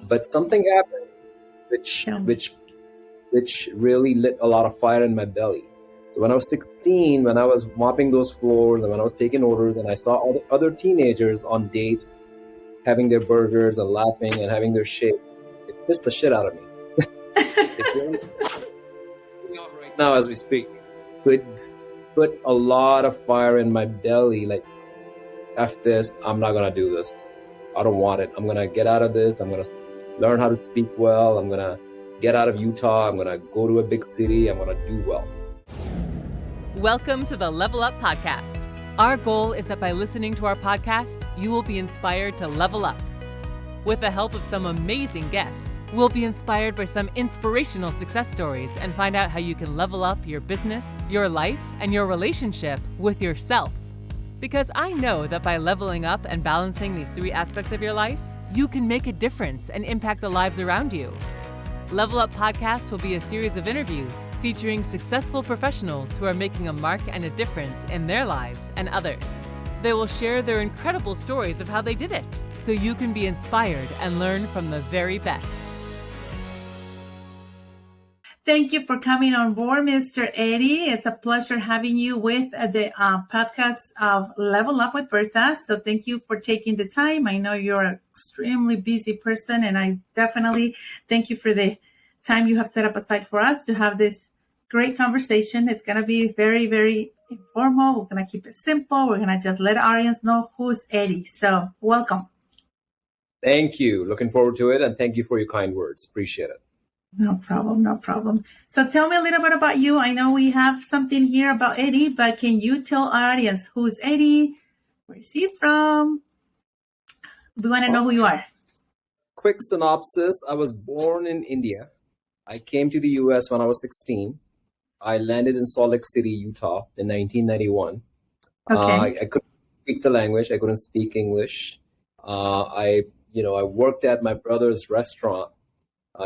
But something happened which Tell me. which which really lit a lot of fire in my belly. So when I was 16, when I was mopping those floors and when I was taking orders and I saw all the other teenagers on dates having their burgers and laughing and having their shake, it pissed the shit out of me. It's really going off right now as we speak. So it put a lot of fire in my belly, like, F this, I'm not gonna do this. I don't want it. I'm gonna get out of this. I'm gonna learn how to speak well. I'm gonna get out of Utah. I'm gonna go to a big city. I'm gonna do well. Welcome to the Level Up Podcast. Our goal is that by listening to our podcast, you will be inspired to level up. With the help of some amazing guests, we'll be inspired by some inspirational success stories and find out how you can level up your business, your life, and your relationship with yourself. Because I know that by leveling up and balancing these three aspects of your life, you can make a difference and impact the lives around you. Level Up Podcast will be a series of interviews featuring successful professionals who are making a mark and a difference in their lives and others. They will share their incredible stories of how they did it, so you can be inspired and learn from the very best. Thank you for coming on board, Mr. Eddie. It's a pleasure having you with the podcast of Level Up with Bertha. So thank you for taking the time. I know you're an extremely busy person, and I definitely thank you for the time you have set up aside for us to have this great conversation. It's going to be very, very informal. We're going to keep it simple. We're going to just let our audience know who's Eddie. So welcome. Thank you. Looking forward to it. And thank you for your kind words. Appreciate it. No problem, no problem. So tell me a little bit about you. I know we have something here about Eddie, but can you tell our audience who's Eddie? Where is he from? We want to know who you are. Quick synopsis. I was born in India. I came to the US when I was 16. I landed in Salt Lake City, Utah in 1991. Okay. I couldn't speak the language. I couldn't speak English. I worked at my brother's restaurant.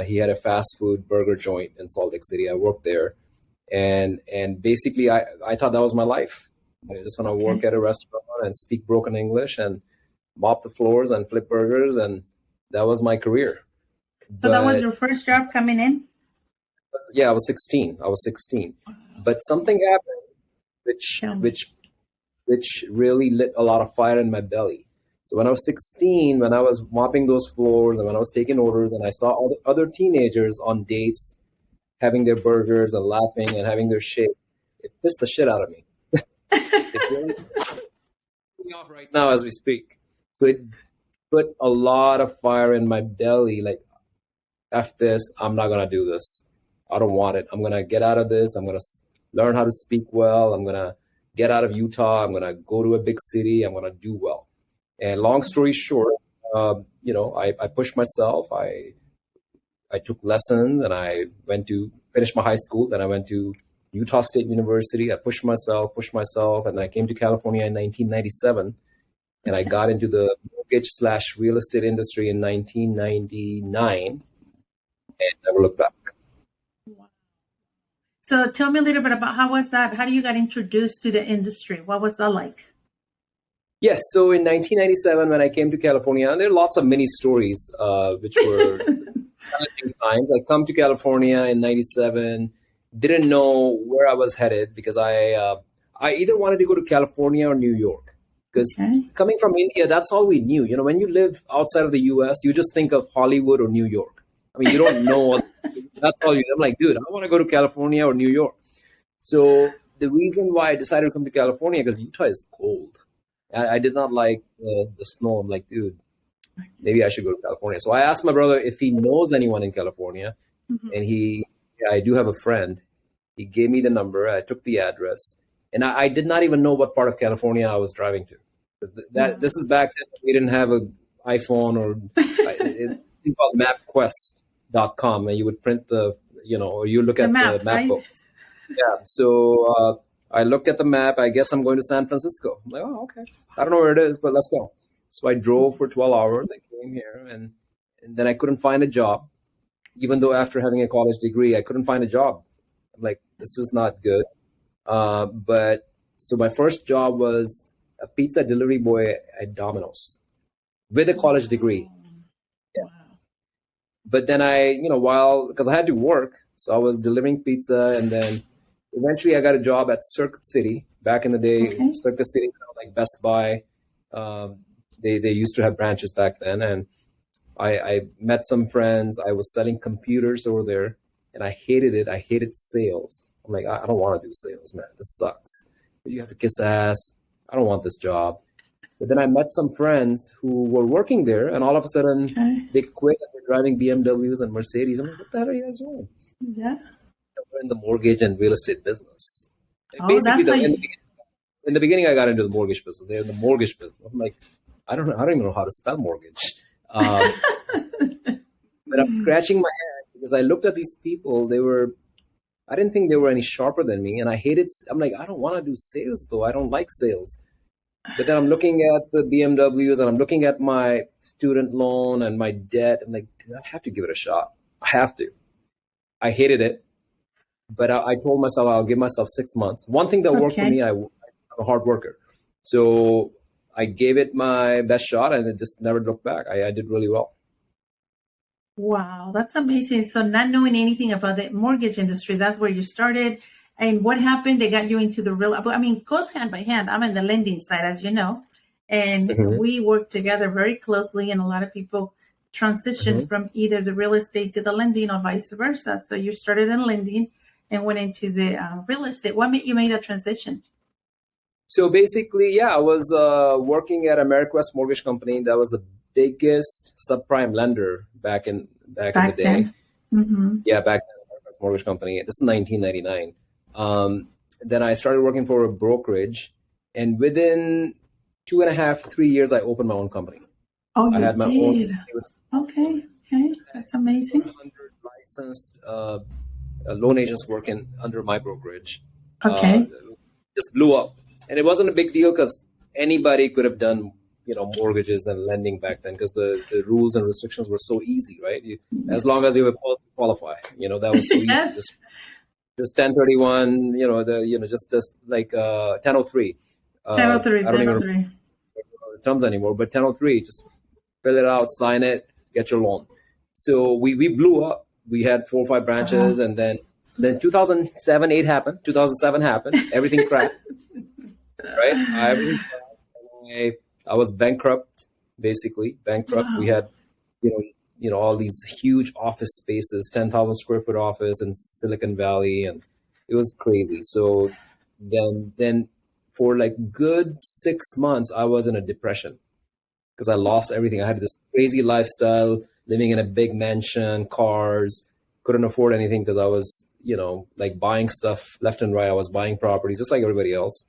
He had a fast food burger joint in Salt Lake City. I worked there. And basically, I thought that was my life. I just want to work at a restaurant and speak broken English and mop the floors and flip burgers. And that was my career. So that was your first job coming in? Yeah, I was 16. But something happened which really lit a lot of fire in my belly. So when I was 16, when I was mopping those floors and when I was taking orders and I saw all the other teenagers on dates having their burgers and laughing and having their shake, it pissed the shit out of me. It's really going off right now as we speak. So it put a lot of fire in my belly, like, F this, I'm not going to do this. I don't want it. I'm going to get out of this. I'm going to learn how to speak well. I'm going to get out of Utah. I'm going to go to a big city. I'm going to do well. And long story short, I pushed myself. I took lessons and I went to finish my high school. Then I went to Utah State University. I pushed myself. And then I came to California in 1997. And I got into the mortgage/real estate industry in 1999 and never looked back. Wow. So tell me a little bit about how was that? How do you got introduced to the industry? What was that like? Yes. So in 1997, when I came to California, and there are lots of mini stories, which were challenging times. I come to California in 97, didn't know where I was headed because I either wanted to go to California or New York. Because coming from India, that's all we knew. You know, when you live outside of the US, you just think of Hollywood or New York. I mean, you don't know. That's all you know. I'm like, dude, I want to go to California or New York. So the reason why I decided to come to California, because Utah is cold. I did not like the snow. I'm like, dude, maybe I should go to California. So I asked my brother if he knows anyone in California. Mm-hmm. And I do have a friend. He gave me the number. I took the address. And I did not even know what part of California I was driving to. This is back then. We didn't have an iPhone or it's called mapquest.com. And you would print or you look at the map right? books. Yeah. So I looked at the map. I guess I'm going to San Francisco. I'm like, oh, okay. I don't know where it is, but let's go. So I drove for 12 hours. I came here and then I couldn't find a job. Even though after having a college degree, I couldn't find a job. I'm like, this is not good. But so my first job was a pizza delivery boy at Domino's with a college degree. Yes. But then because I had to work, so I was delivering pizza, and then eventually I got a job at Circuit City. Back in the day, Okay. Circuit City, like Best Buy. They used to have branches back then, and I met some friends. I was selling computers over there, and I hated it. I hated sales. I'm like, I don't want to do sales, man. This sucks. You have to kiss ass. I don't want this job. But then I met some friends who were working there, and all of a sudden Okay. they quit and they're driving BMWs and Mercedes. I'm like, what the hell are you guys doing? Yeah. We're in the mortgage and real estate business. Oh, Basically, that's in the beginning, I got into the mortgage business. They're in the mortgage business. I'm like, I don't even know how to spell mortgage. But I'm scratching my head because I looked at these people. I didn't think they were any sharper than me, and I'm like, I don't want to do sales though. I don't like sales. But then I'm looking at the BMWs and I'm looking at my student loan and my debt. I'm like, dude, I have to give it a shot. I have to. I hated it, but I told myself I'll give myself 6 months. One thing that worked for me, I'm a hard worker. So I gave it my best shot and it just never looked back. I did really well. Wow, that's amazing. So not knowing anything about the mortgage industry, that's where you started. And what happened? They got you into the real, I mean, goes hand by hand. I'm in the lending side, as you know, and we work together very closely. And a lot of people transition from either the real estate to the lending or vice versa. So you started in lending and went into the real estate. What made you make that transition? So basically, I was working at AmeriQuest Mortgage Company. That was the biggest subprime lender back in the day. Then. Mm-hmm. Yeah, back then, AmeriQuest Mortgage Company. This is 1999. Then I started working for a brokerage, and within 2.5, 3 years, I opened my own company. Oh, I had my did. own. Okay, that's amazing. 100 licensed loan agents working under my brokerage. Okay. Just blew up, and it wasn't a big deal because anybody could have done, mortgages and lending back then because the rules and restrictions were so easy, right? As long as you were qualify, that was so easy. Just 1031, just this like 1003. 1003. I don't even remember the terms anymore, but 1003, just fill it out, sign it, get your loan. So we blew up. We had 4 or 5 branches, and then 2007, 8 happened. 2007 happened. Everything crashed. Right? Everything crashed. I was bankrupt, basically bankrupt. Wow. We had, all these huge office spaces, 10,000 square foot office in Silicon Valley, and it was crazy. So then for like good 6 months, I was in a depression because I lost everything. I had this crazy lifestyle, living in a big mansion, cars, couldn't afford anything because I was, like buying stuff left and right. I was buying properties just like everybody else.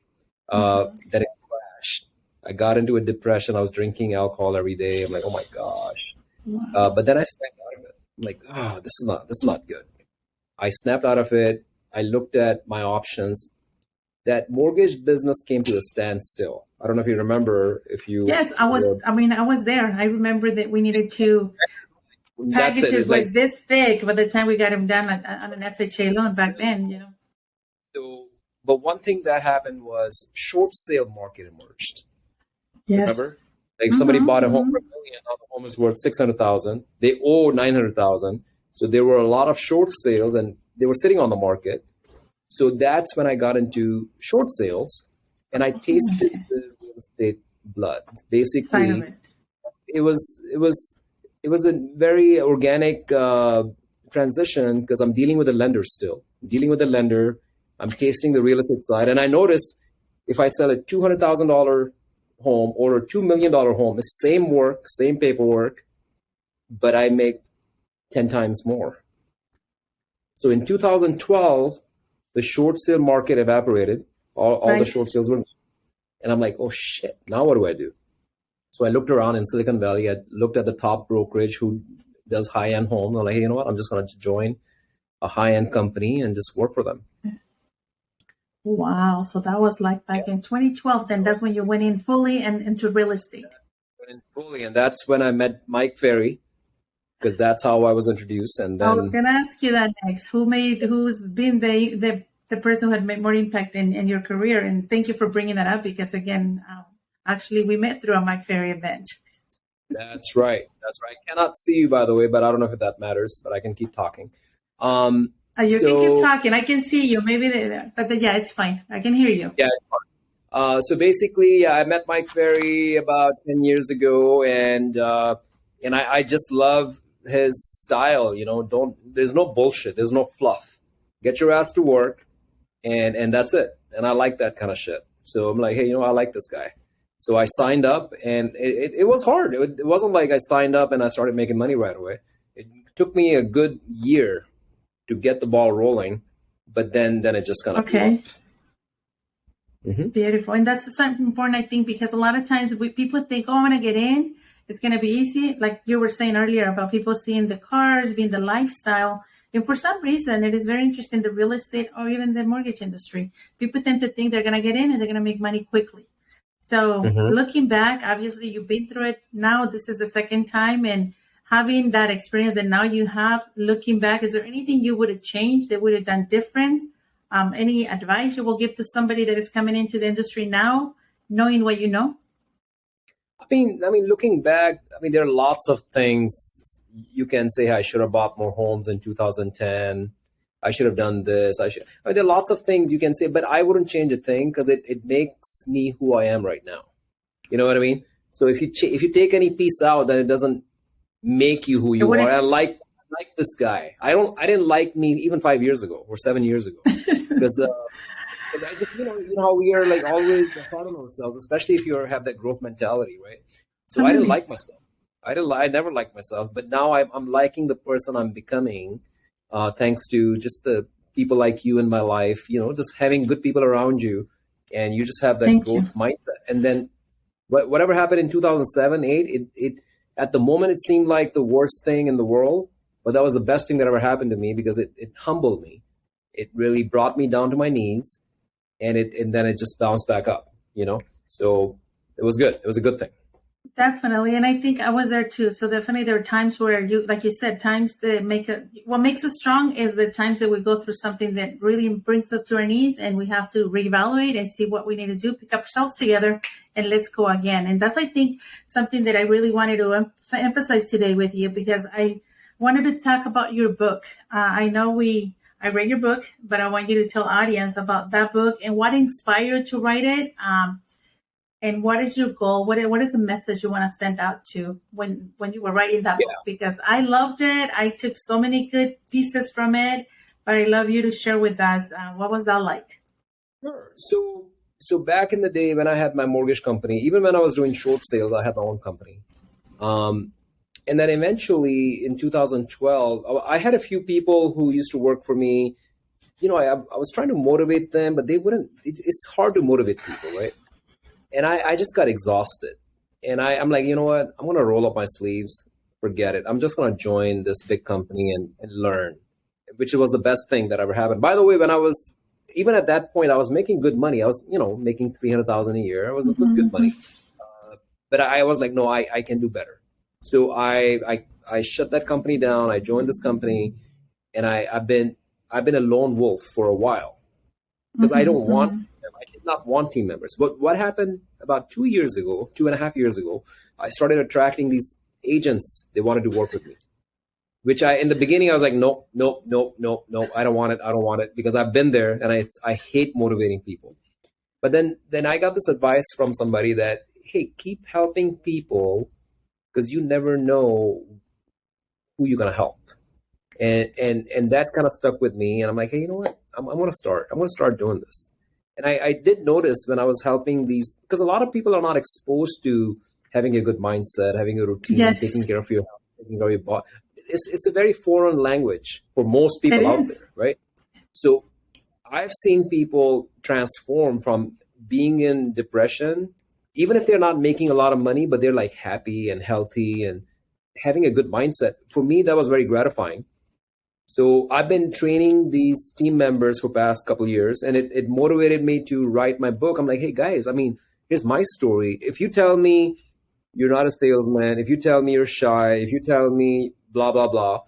Then it crashed. I got into a depression. I was drinking alcohol every day. I'm like, oh my gosh. Wow. But then I snapped out of it. I'm like, this is not good. I snapped out of it. I looked at my options. That mortgage business came to a standstill. I don't know if you remember. Yes, I was there. I remember that we needed to packages like this thick by the time we got them done on an FHA loan back then. So, but one thing that happened was short sale market emerged. Yes. Remember? Like somebody bought a home for $1 million, now the home is worth $600,000. They owe $900,000. So there were a lot of short sales, and they were sitting on the market. So that's when I got into short sales, and I tasted the real estate blood. Basically, it was a very organic transition because I'm dealing with a lender still. I'm tasting the real estate side, and I noticed if I sell a $200,000 home or a $2 million home, it's same work, same paperwork, but I make 10 times more. So in 2012, the short sale market evaporated. All the short sales were, and I'm like, oh shit, now what do I do? So I looked around in Silicon Valley. I looked at the top brokerage who does high-end homes. I'm like, hey, you know what? I'm just going to join a high-end company and just work for them. Wow. So that was like back in 2012. Then that's when you went in fully and into real estate. Went in fully, and that's when I met Mike Ferry, because that's how I was introduced. And then I was going to ask you that next. Who's been the person who had made more impact in your career? And thank you for bringing that up because, again, actually, we met through a Mike Ferry event. That's right. That's right. I cannot see you, by the way, but I don't know if that matters, but I can keep talking. You can keep So talking. I can see you. Maybe, yeah, it's fine. I can hear you. yeah. So basically, yeah, I met Mike Ferry about 10 years ago, and I just love his style. There's no bullshit. There's no fluff. Get your ass to work, and that's it. And I like that kind of shit. So I'm like, hey, I like this guy. So I signed up, and it was hard. It wasn't like I signed up and I started making money right away. It took me a good year to get the ball rolling, but then it just kind of Okay. Mm-hmm. Beautiful. And that's something important, I think, because a lot of times people think, oh, I'm going to get in. It's going to be easy. Like you were saying earlier about people seeing the cars, being the lifestyle. And for some reason, it is very interesting, the real estate or even the mortgage industry. People tend to think they're going to get in and they're going to make money quickly. So looking back, obviously you've been through it. Now this is the second time, and having that experience that now you have, looking back, is there anything you would have changed, that would have done different? Any advice you will give to somebody that is coming into the industry now, knowing what you know? I mean, looking back, there are lots of things you can say. I should have bought more homes in 2010. I should have done this. There are lots of things you can say, but I wouldn't change a thing because it makes me who I am right now. You know what I mean? So if you take any piece out, then it doesn't make you who you are. I like this guy. I didn't like me even 5 years ago or 7 years ago because I just how we are like always hard on ourselves, especially if you have that growth mentality, right? So I didn't like myself. I never liked myself, but now I'm liking the person I'm becoming, thanks to just the people like you in my life. Just having good people around you, and you just have that growth mindset. And then whatever happened in 2007, 8, it at the moment it seemed like the worst thing in the world, but that was the best thing that ever happened to me because it humbled me. It really brought me down to my knees, and then it just bounced back up. So it was good. It was a good thing. Definitely. And I think I was there too. So definitely there are times where like you said, times that what makes us strong is the times that we go through something that really brings us to our knees, and we have to reevaluate and see what we need to do, pick up ourselves together, and let's go again. And that's, I think, something that I really wanted to emphasize today with you, because I wanted to talk about your book. I know I read your book, but I want you to tell audience about that book and what inspired you to write it. And what is your goal? What is the message you want to send out to when you were writing that book? Because I loved it. I took so many good pieces from it, but I love you to share with us. What was that like? Sure. So back in the day when I had my mortgage company, even when I was doing short sales, I had my own company. And then eventually in 2012, I had a few people who used to work for me. I was trying to motivate them, but they wouldn't. It's hard to motivate people, right? And I just got exhausted. And I'm like, you know what? I'm going to roll up my sleeves. Forget it. I'm just going to join this big company and learn, which was the best thing that ever happened. By the way, even at that point, I was making good money. I was, making $300,000 a year. It was good money. But I was like, no, I can do better. So I shut that company down. I joined this company, and I've been a lone wolf for a while because I don't want. I did not want team members. But what happened about 2.5 years ago, I started attracting these agents. They wanted to work with me, which in the beginning, I was like, no, I don't want it because I've been there and I hate motivating people. But then I got this advice from somebody that, hey, keep helping people because you never know who you're going to help. And that kind of stuck with me. And I'm like, hey, you know what? I'm going to start doing this. And I did notice when I was helping these, because a lot of people are not exposed to having a good mindset, having a routine, taking care of your health, taking care of your body. It's a very foreign language for most people out there, right? So I've seen people transform from being in depression, even if they're not making a lot of money, but they're like happy and healthy and having a good mindset. For me, that was very gratifying. So I've been training these team members for the past couple of years, and it motivated me to write my book. I'm like, hey guys, here's my story. If you tell me you're not a salesman, if you tell me you're shy, if you tell me blah, blah, blah.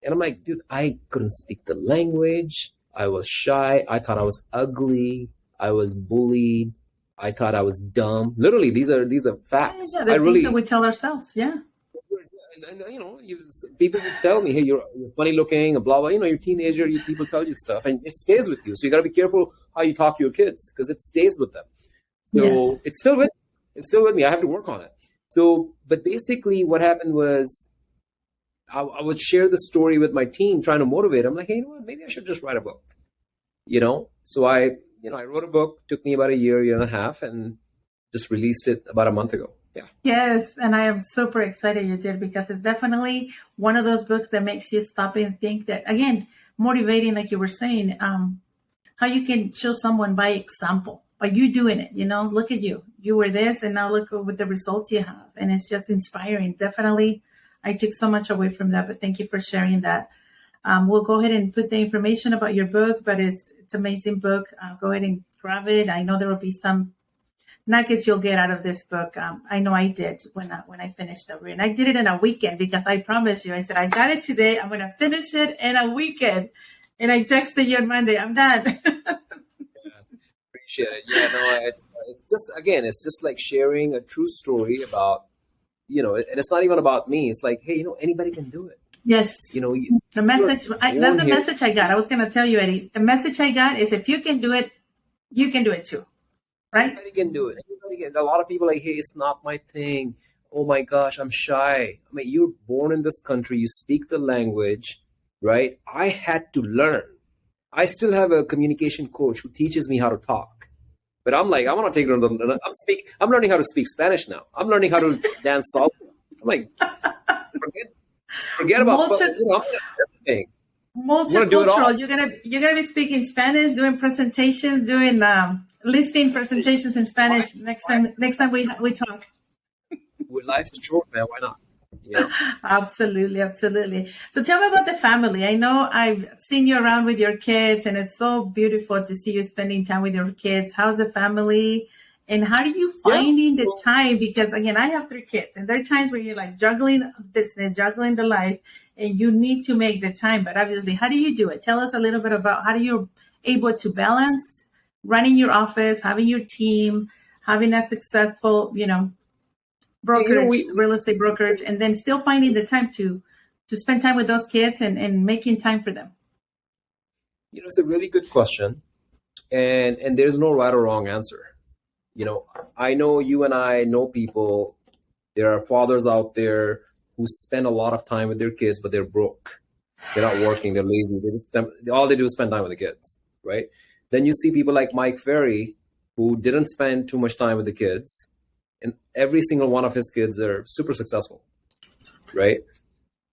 And I'm like, dude, I couldn't speak the language. I was shy. I thought I was ugly. I was bullied. I thought I was dumb. Literally, these are facts. Yeah, the things that we tell ourselves. Yeah. And people would tell me, hey, you're funny looking, and blah blah. You're a teenager. People tell you stuff, and it stays with you. So you got to be careful how you talk to your kids, because it stays with them. So it's still with me. I have to work on it. So, but basically, what happened was, I would share the story with my team, trying to motivate them. Like, hey, you know what? Maybe I should just write a book. So I wrote a book. Took me about a year and a half, and just released it about a month ago. Yeah. Yes, and I am super excited you did, because it's definitely one of those books that makes you stop and think, that, again, motivating, like you were saying, how you can show someone by example, by you doing it. Look at you. You were this, and now look at the results you have, and it's just inspiring. Definitely, I took so much away from that, but thank you for sharing that. We'll go ahead and put the information about your book, but it's an amazing book. Go ahead and grab it. I know there will be some nuggets you'll get out of this book. I know I did when I finished it. And I did it in a weekend, because I promised you, I said, I got it today. I'm going to finish it in a weekend. And I texted you on Monday, I'm done. Yes, appreciate it. Yeah, no, it's just like sharing a true story about, and it's not even about me. It's like, hey, anybody can do it. Yes. The message, that's the message I got. I was going to tell you, Eddie, the message I got is, if you can do it, you can do it too. Right? Everybody can do it. A lot of people are like, hey, it's not my thing. Oh my gosh, I'm shy. I mean, you're born in this country. You speak the language, right? I had to learn. I still have a communication coach who teaches me how to talk. But I'm like, I want to take it on I'm learning how to speak Spanish now. I'm learning how to dance salsa. I'm like, forget about everything. Multicultural. You're gonna be speaking Spanish, doing presentations, doing listing presentations in Spanish next time we talk. Life is short, man. Why not? Absolutely. So tell me about the family. I know I've seen you around with your kids, and it's so beautiful to see you spending time with your kids. How's the family? And how do you finding the time? Because again, I have 3 kids, and there are times where you're like juggling business, juggling the life, and you need to make the time. But obviously, how do you do it? Tell us a little bit about how you're able to balance running your office, having your team, having a successful, brokerage, real estate brokerage, and then still finding the time to spend time with those kids and making time for them. It's a really good question. And there's no right or wrong answer. I know you and I know people, there are fathers out there who spend a lot of time with their kids, but they're broke. They're not working, they're lazy. All they do is spend time with the kids, right? Then you see people like Mike Ferry, who didn't spend too much time with the kids, and every single one of his kids are super successful, right?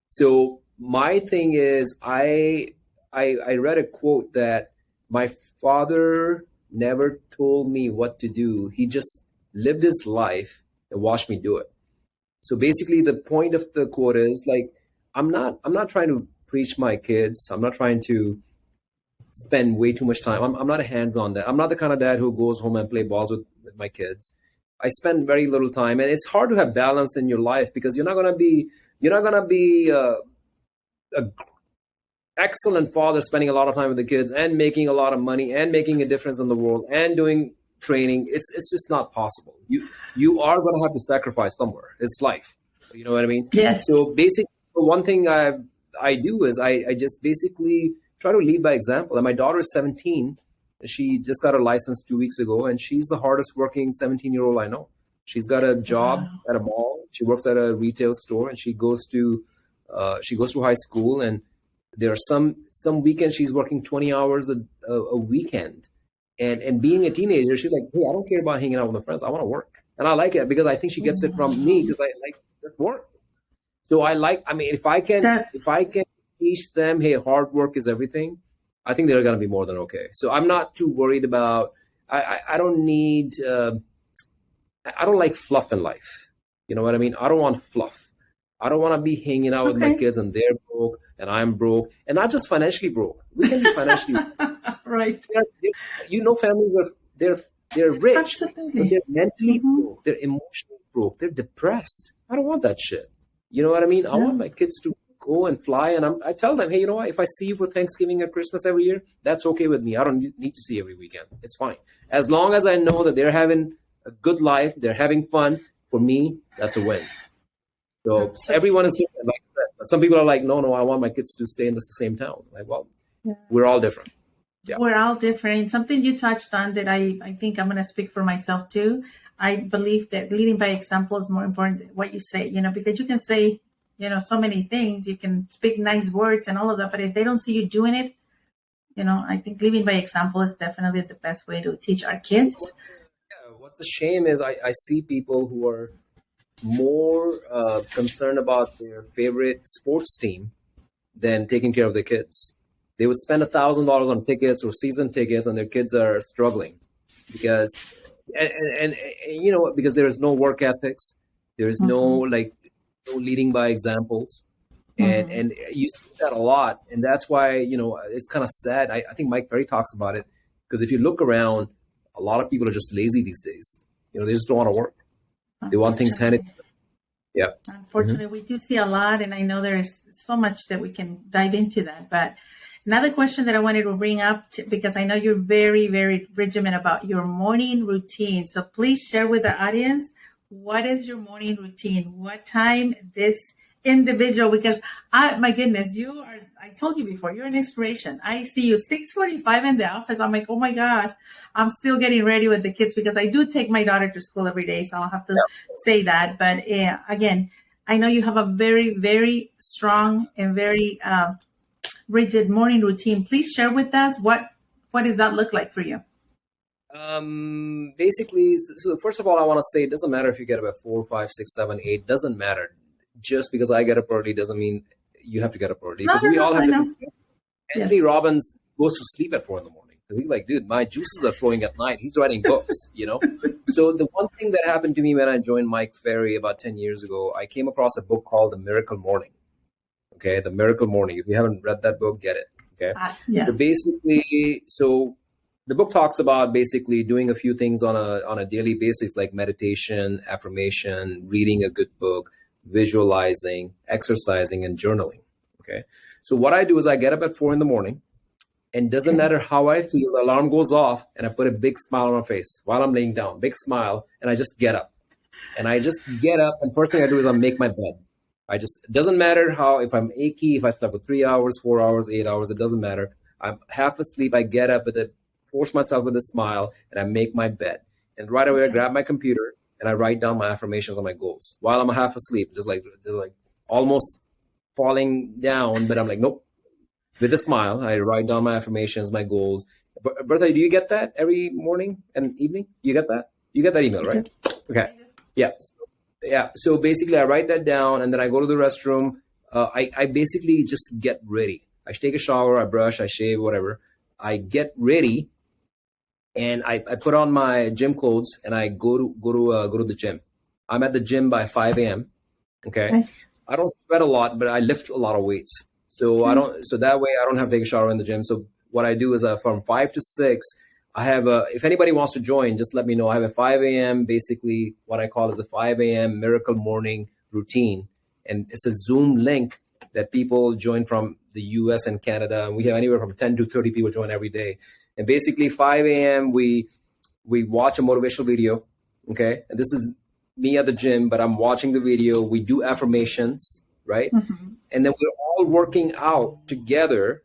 So my thing is, I read a quote that my father never told me what to do. He just lived his life and watched me do it. So basically, the point of the quote is like, I'm not trying to preach my kids. I'm not trying to spend way too much time. I'm not a hands-on dad. I'm not the kind of dad who goes home and play balls with my kids. I spend very little time, and it's hard to have balance in your life, because you're not gonna be a excellent father spending a lot of time with the kids and making a lot of money and making a difference in the world and doing training. It's just not possible. You are gonna have to sacrifice somewhere. It's life. You know what I mean? Yes. So basically, one thing I do is I just basically try to lead by example. And my daughter is 17. She just got her license 2 weeks ago, and she's the hardest working 17-year-old I know. She's got a job at a mall. She works at a retail store, and she goes to high school. And there are some weekends she's working 20 hours a weekend. And being a teenager, she's like, hey, I don't care about hanging out with my friends. I want to work. And I like it because I think she gets it from me, because I like this work. So if I can teach them, hey, hard work is everything, I think they're going to be more than okay. So I'm not too worried about, I don't like fluff in life. You know what I mean? I don't want fluff. I don't want to be hanging out with my kids and they're broke and I'm broke, and not just financially broke. We can be financially right. Families they're rich, Absolutely. but they're mentally broke. They're emotionally broke. They're depressed. I don't want that shit. You know what I mean? I want my kids to be go and fly. And I tell them, hey, you know what? If I see you for Thanksgiving or Christmas every year, that's okay with me. I don't need to see you every weekend. It's fine. As long as I know that they're having a good life, they're having fun, for me, that's a win. So everyone is different. Like I said, some people are like, no, I want my kids to stay in the same town. Like, well, we're all different. Yeah. We're all different. Something you touched on that I think I'm going to speak for myself too. I believe that leading by example is more important than what you say, because you can say, so many things. You can speak nice words and all of that, but if they don't see you doing it, I think leading by example is definitely the best way to teach our kids. Yeah, what's a shame is I see people who are more concerned about their favorite sports team than taking care of their kids. They would spend $1,000 on tickets or season tickets, and their kids are struggling because, and because there is no work ethics, there is no leading by examples, and you see that a lot, and that's why it's kind of sad. I think Mike Ferry talks about it, because if you look around, a lot of people are just lazy these days. They just don't want to work. They want things handed to them. Yeah. Unfortunately, we do see a lot, and I know there's so much that we can dive into that. But another question that I wanted to bring up, because I know you're very, very regimented about your morning routine. So please share with the audience, what is your morning routine? What time this individual, because my goodness, I told you before, you're an inspiration. I see you 6:45 in the office. I'm like, oh my gosh, I'm still getting ready with the kids, because I do take my daughter to school every day. So I'll have to say that. But again, I know you have a very, very strong and very rigid morning routine. Please share with us what does that look like for you? Basically, so first of all, I want to say it doesn't matter if you get up at 4, 5, 6, 7, 8. Doesn't matter. Just because I get up early doesn't mean you have to get up early, because we all have different schedules. Anthony Robbins goes to sleep at 4 in the morning. He's like, dude, my juices are flowing at night. He's writing books, So the one thing that happened to me when I joined Mike Ferry about 10 years ago, I came across a book called The Miracle Morning. Okay, The Miracle Morning. If you haven't read that book, get it. Okay. So basically, the book talks about basically doing a few things on a daily basis, like meditation, affirmation, reading a good book, visualizing, exercising, and journaling. Okay. So what I do is I get up at 4 in the morning, and doesn't matter how I feel, the alarm goes off, and I put a big smile on my face while I'm laying down, big smile, and I just get up. And first thing I do is I make my bed. It doesn't matter if I'm achy, if I slept for 3 hours, 4 hours, 8 hours, it doesn't matter. I'm half asleep. I get up force myself with a smile, and I make my bed. And right away I grab my computer and I write down my affirmations and my goals while I'm half asleep, just like almost falling down, but I'm like, nope. With a smile, I write down my affirmations, my goals. Bertha, do you get that every morning and evening? You get that? You get that email, right? Okay. Yeah. So basically I write that down, and then I go to the restroom. I basically just get ready. I take a shower, I brush, I shave, whatever. I get ready, and I put on my gym clothes, and I go to the gym. I'm at the gym by 5 a.m. Okay. I don't sweat a lot, but I lift a lot of weights. So so that way I don't have to take a shower in the gym. So what I do is from 5 to 6, I have if anybody wants to join, just let me know. I have a 5 a.m. basically what I call is a 5 a.m. miracle morning routine. And it's a Zoom link that people join from the US and Canada. And we have anywhere from 10 to 30 people join every day. And basically 5 a.m. we watch a motivational video. Okay. And this is me at the gym, but I'm watching the video. We do affirmations, right? Mm-hmm. And then we're all working out together,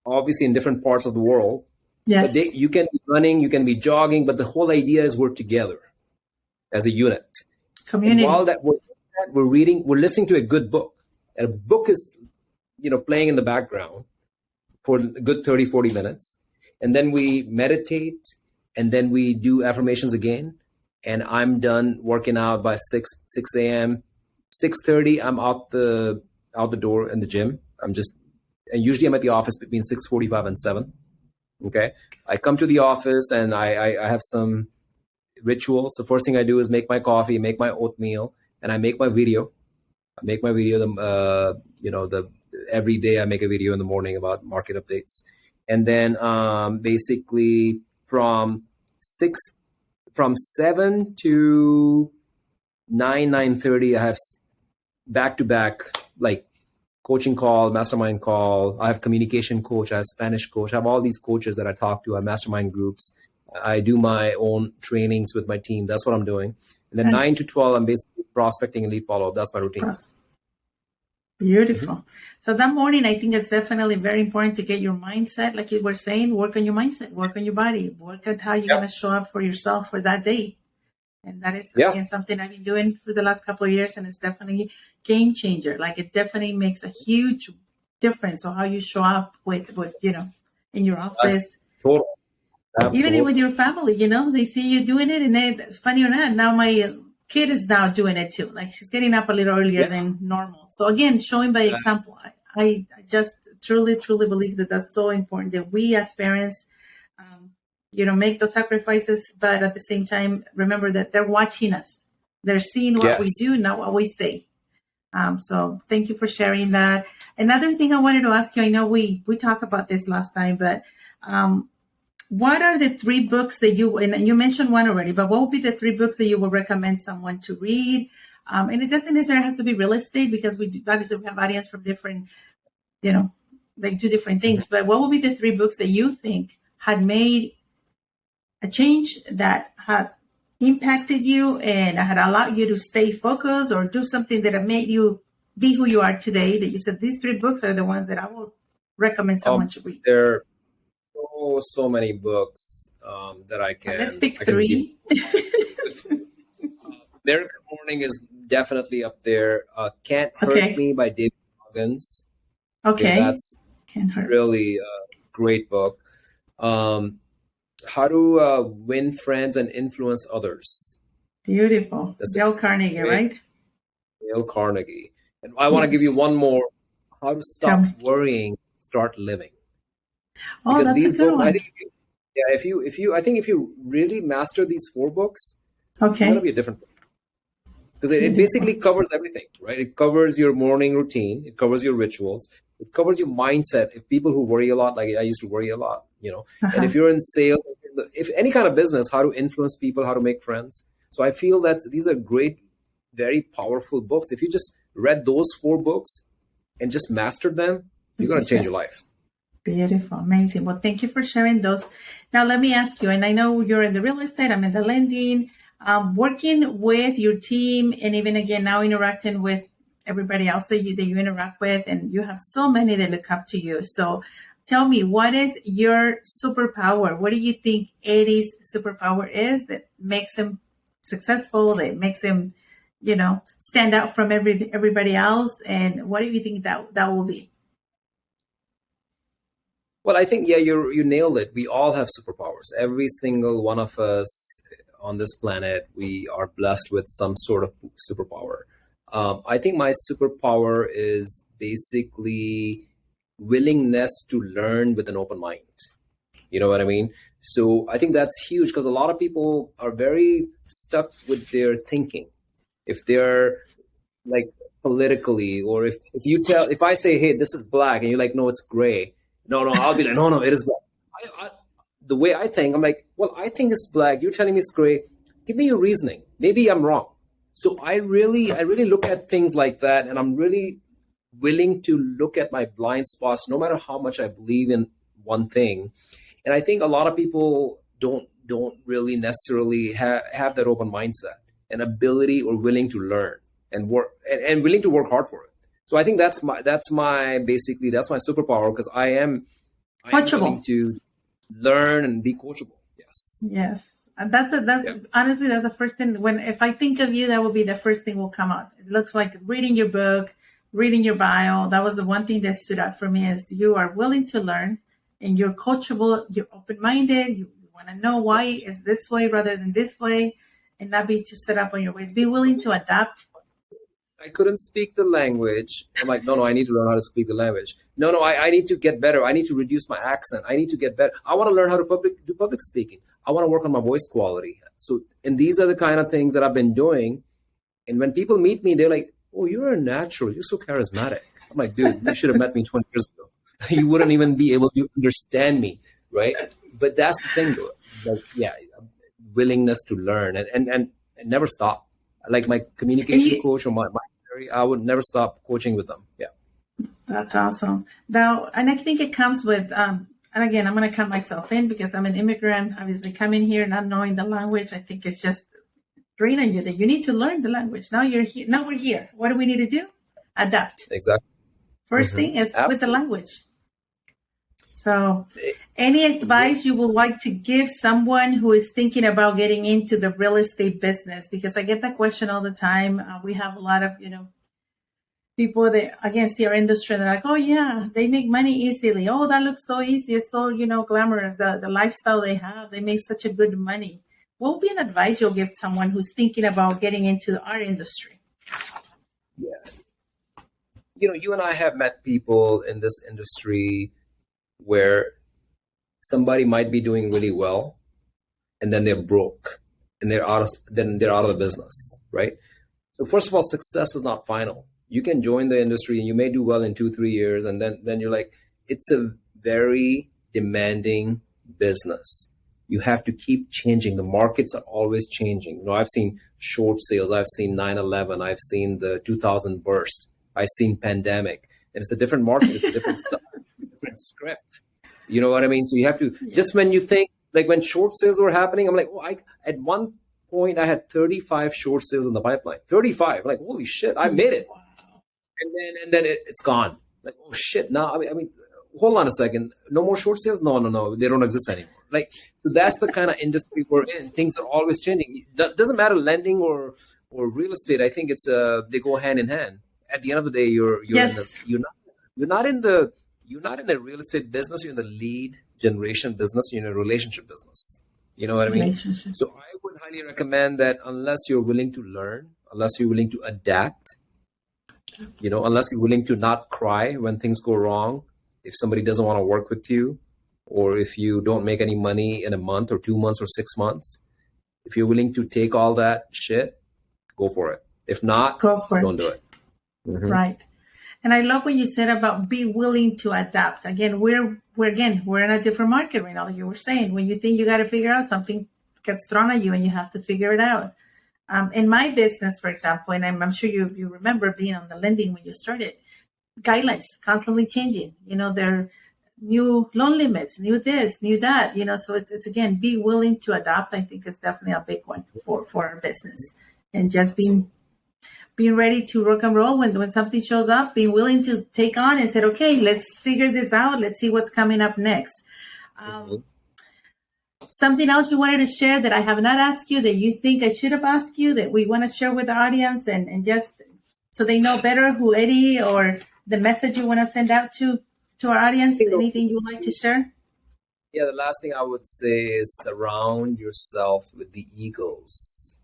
obviously in different parts of the world. Yes. But you can be running, you can be jogging, but the whole idea is we're together as a unit. Community. And while we're listening to a good book. And a book is, playing in the background for a good 30, 40 minutes. And then we meditate, and then we do affirmations again. And I'm done working out by 6 a.m. 6:30, I'm out the door in the gym. And usually I'm at the office between 6:45 and 7. Okay. I come to the office, and I have some rituals. The first thing I do is make my coffee, make my oatmeal, and I make my video. Every day I make a video in the morning about market updates. And then basically from 7 to 9:30, I have back to back, like coaching call, mastermind call. I have communication coach. I have Spanish coach. I have all these coaches that I talk to. I have mastermind groups. I do my own trainings with my team. That's what I'm doing. And then 9 to 12, I'm basically prospecting and lead follow-up. That's my routine. Beautiful. So that morning, I think it's definitely very important to get your mindset, like you were saying, work on your mindset, work on your body, work on how you're going to show up for yourself for that day. And that is, again, something I've been doing for the last couple of years, and it's definitely game changer. Like, it definitely makes a huge difference on how you show up with in your office. Totally. Absolutely. Even with your family, they see you doing it, and funny or not, now my kid is now doing it too. Like, she's getting up a little earlier than normal. So again, showing by example. I just truly believe that that's so important, that we as parents, make those sacrifices, but at the same time, remember that they're watching us. They're seeing what we do, not what we say. So thank you for sharing that. Another thing I wanted to ask you, I know we talked about this last time, but what are the 3 books that and you mentioned one already, but what would be the 3 books that you would recommend someone to read? And it doesn't necessarily have to be real estate, because we obviously have audience from different, they do different things. But what would be the 3 books that you think had made a change, that had impacted you and had allowed you to stay focused, or do something that have made you be who you are today, that you said these 3 books are the ones that I will recommend someone to read? There are so many books that I can. Let's pick 3. Miracle Morning is definitely up there. Can't Hurt Me by David Goggins. Okay. That's Can't Hurt. Really a great book. How to Win Friends and Influence Others. Beautiful. Dale Carnegie, right? Dale Carnegie. And I want to give you one more. How to Stop Worrying, Start Living. Oh, because that's a good one. I think if you really master these 4 books, it's going to be a different book. Because it basically covers everything, right? It covers your morning routine. It covers your rituals. It covers your mindset. If people who worry a lot, like I used to worry a lot, and if you're in sales, if any kind of business, how to influence people, how to make friends. So I feel that these are great, very powerful books. If you just read those 4 books and just mastered them, you're going to change your life. Beautiful. Amazing. Well, thank you for sharing those. Now, let me ask you, and I know you're in the real estate, I'm in the lending, working with your team, and even again, now interacting with everybody else that you interact with, and you have so many that look up to you. So tell me, what is your superpower? What do you think Eddie's superpower is that makes him successful, that makes him, stand out from everybody else? And what do you think that will be? Well, I think, you nailed it. We all have superpowers. Every single one of us on this planet, we are blessed with some sort of superpower. I think my superpower is basically willingness to learn with an open mind. You know what I mean? So I think that's huge, because a lot of people are very stuck with their thinking. If they're like politically, or if I say, hey, this is black, and you're like, no, it's gray. No, I'll be like, no, it is black. The way I think, I'm like, well, I think it's black. You're telling me it's gray. Give me your reasoning. Maybe I'm wrong. So I really look at things like that, and I'm really willing to look at my blind spots, no matter how much I believe in one thing. And I think a lot of people don't really necessarily have that open mindset and ability, or willing to learn and work and willing to work hard for it. So I think that's my superpower, because I am willing to learn and be coachable. Yes. And honestly, that's the first thing. If I think of you, that will be the first thing will come out. It looks like reading your book, reading your bio. That was the one thing that stood out for me, is you are willing to learn, and you're coachable, you're open-minded. You want to know why is this way rather than this way, and not be too set up on your ways. Be willing to adapt. I couldn't speak the language. I'm like, no, I need to learn how to speak the language. No, I need to get better. I need to reduce my accent. I need to get better. I want to learn how to do public speaking. I want to work on my voice quality. So, and these are the kind of things that I've been doing. And when people meet me, they're like, oh, you're a natural. You're so charismatic. I'm like, dude, you should have met me 20 years ago. You wouldn't even be able to understand me, right? But that's the thing, though. Like, willingness to learn and never stop. Like my communication coach or my I would never stop coaching with them. Yeah. That's awesome. Now, and I think it comes with, and again, I'm going to count myself in because I'm an immigrant. Obviously, coming here, not knowing the language, I think it's just drain on you that you need to learn the language. Now you're here. Now we're here. What do we need to do? Adapt. Exactly. First thing is with the Absolutely. language. So, any advice you would like to give someone who is thinking about getting into the real estate business? Because I get that question all the time. We have a lot of, people that, again, see our industry and they're like, oh, yeah, they make money easily. Oh, that looks so easy. It's so, glamorous. The lifestyle they have, they make such a good money. What would be an advice you'll give someone who's thinking about getting into our industry? Yeah. You and I have met people in this industry where somebody might be doing really well and then they're broke and they're out of the business, right? So first of all, success is not final. You can join the industry and you may do well in 2-3 years, and then you're like, it's a very demanding business. You have to keep changing. The markets are always changing. I've seen short sales, I've seen 9/11, I've seen the 2000 burst, I've seen pandemic, and it's a different market, it's a different stuff, different script. You know what I mean? So you have to, just when you think, like when short sales were happening, I'm like, at one point I had 35 short sales in the pipeline. 35. I'm like, holy shit, I made it. And then it's gone. Like, oh shit, now, I mean, hold on a second. No more short sales? No. They don't exist anymore. Like, so that's the kind of industry we're in. Things are always changing. It doesn't matter lending or real estate. I think it's they go hand in hand. At the end of the day, you're not in the real estate business. You're in the lead generation business. You're in a relationship business. You know what I mean? So I would highly recommend that unless you're willing to learn, unless you're willing to adapt, unless you're willing to not cry when things go wrong, if somebody doesn't want to work with you, or if you don't make any money in a month or 2 months or 6 months, if you're willing to take all that shit, go for it. If not, don't do it. Mm-hmm. Right. And I love what you said about be willing to adapt. Again, we're in a different market right now. You were saying when you think you got to figure out something gets thrown at you and you have to figure it out. In my business, for example, and I'm sure you remember being on the lending when you started, guidelines constantly changing. There are new loan limits, new this, new that. So it's again, be willing to adapt. I think is definitely a big one for our business, and just being ready to rock and roll when something shows up. Being willing to take on and say, okay, let's figure this out. Let's see what's coming up next. Something else you wanted to share that I have not asked you that you think I should have asked you that we want to share with the audience and just so they know better who Eddie or the message you want to send out to our audience? Anything you would like to share? Yeah, the last thing I would say is surround yourself with the eagles.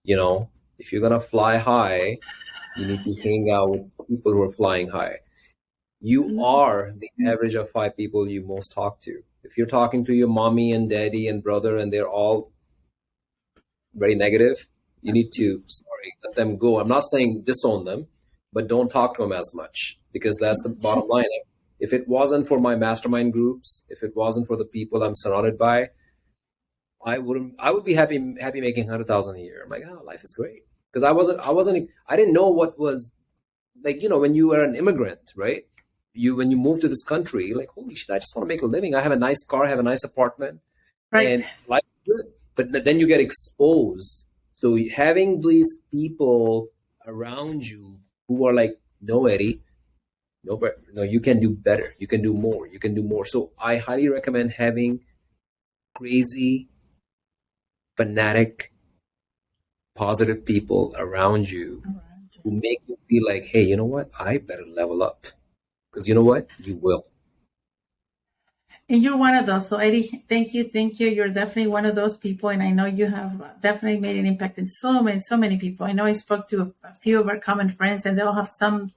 If you're going to fly high, you need to hang out with people who are flying high. You are the average of 5 people you most talk to. If you're talking to your mommy and daddy and brother and they're all very negative, you need to, let them go. I'm not saying disown them, but don't talk to them as much, because that's the bottom line. If it wasn't for my mastermind groups, if it wasn't for the people I'm surrounded by, I would be happy making 100,000 a year. I'm like, oh, life is great. Because I didn't know what was like, when you were an immigrant, right? When you move to this country, you're like, holy shit, I just want to make a living. I have a nice car, I have a nice apartment, right? And life is good. But then you get exposed. So having these people around you who are like, no, Eddie, no, you can do better. You can do more. You can do more. So I highly recommend having crazy, fanatic, positive people around you who make you feel like, hey, you know what? I better level up. Because you know what? You will. And you're one of those. So Eddie, thank you. You're definitely one of those people. And I know you have definitely made an impact in so many people. I know I spoke to a few of our common friends and they'll have some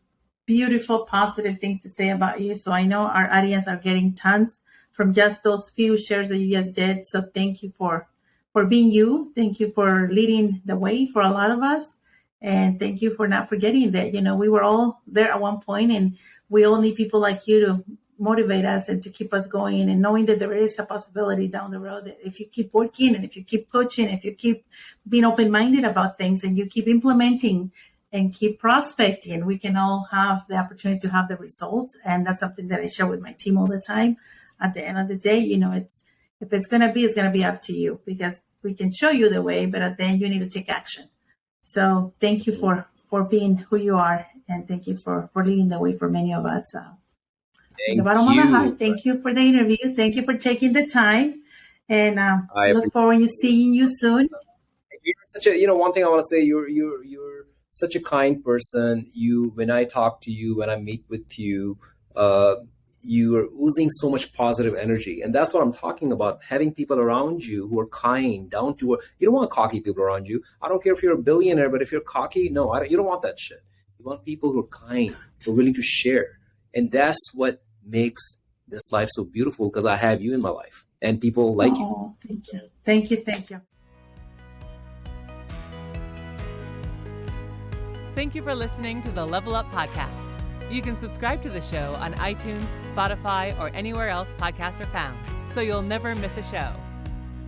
beautiful, positive things to say about you. So I know our audience are getting tons from just those few shares that you just did. So thank you for being you. Thank you for leading the way for a lot of us. And thank you for not forgetting that, we were all there at one point and we all need people like you to motivate us and to keep us going, and knowing that there is a possibility down the road that if you keep working and if you keep coaching, if you keep being open-minded about things and you keep implementing and keep prospecting. We can all have the opportunity to have the results. And that's something that I share with my team all the time. At the end of the day, if it's going to be, it's going to be up to you, because we can show you the way, but at the end you need to take action. So thank you for being who you are. And thank you for leading the way for many of us. From the bottom of the heart, thank you for the interview. Thank you for taking the time. And I look forward to seeing you soon. You're such a, one thing I want to say, you're such a kind person. When I talk to you, when I meet with you, you are oozing so much positive energy. And that's what I'm talking about, having people around you who are kind, down to earth. You don't want cocky people around you. I don't care if you're a billionaire, but if you're cocky, no, you don't want that shit. You want people who are kind, who are willing to share. And that's what makes this life so beautiful, because I have you in my life and people like you. Thank you. Thank you. Thank you. Thank you for listening to the Level Up Podcast. You can subscribe to the show on iTunes, Spotify, or anywhere else podcasts are found, so you'll never miss a show.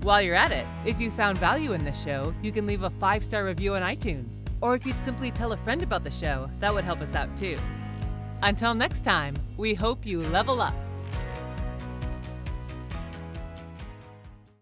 While you're at it, if you found value in this show, you can leave a 5-star review on iTunes. Or if you'd simply tell a friend about the show, that would help us out too. Until next time, we hope you level up.